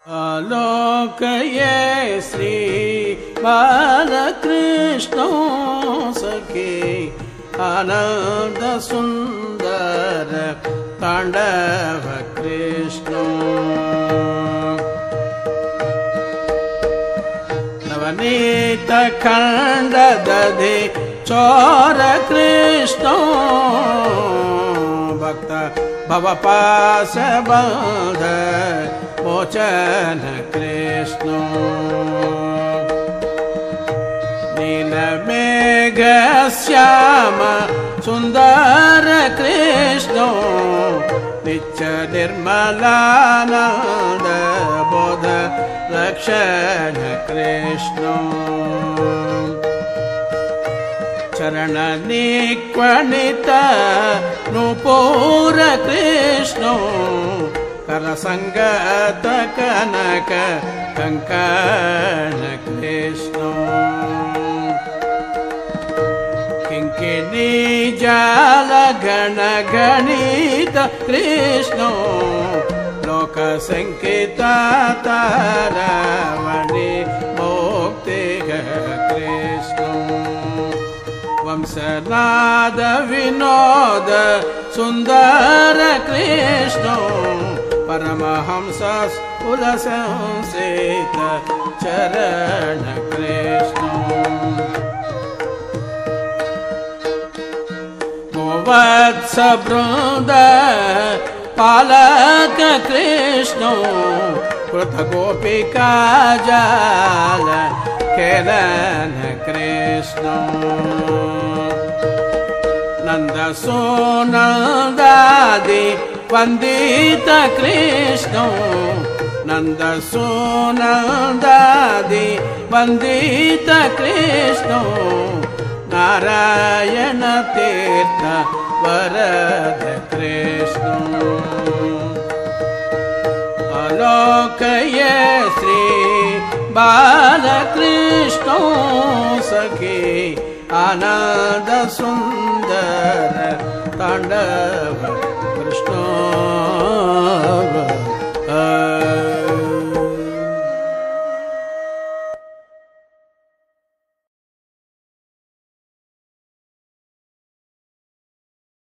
आलोकये श्री बालकृष्ण सखे आनंद सुंदर तांडव कृष्ण नवनीत खंड दधे चोर कृष्ण भक्त भवपाश बंध मोचन कृष्ण नीलमेघ श्याम सुंदर कृष्ण नित्य निर्मलानंद बोध रक्षण कृष्ण चरण निक्वणित नूपुर कृष्ण करसंगत कनक कंकण कृष्ण किंकिणी जाल गण गणित कृष्ण लोक संकेत तारावणि मुक्ति कृष्ण वंशनाद विनोद सुंदर कृष्ण परमहंस कुल संसेत चरण कृष्ण गोवत्स वृंद पालक कृष्ण कृत गोपिका जाल खेलन कृष्ण नंद सोनंदादि वंदित कृष्ण नंद सोनंदादि वंदित कृष्ण नारायण तीर्थ वरद कृष्ण आलोकये श्री बालकृष्ण सखे आनंद सुंदर तांडव कृष्ण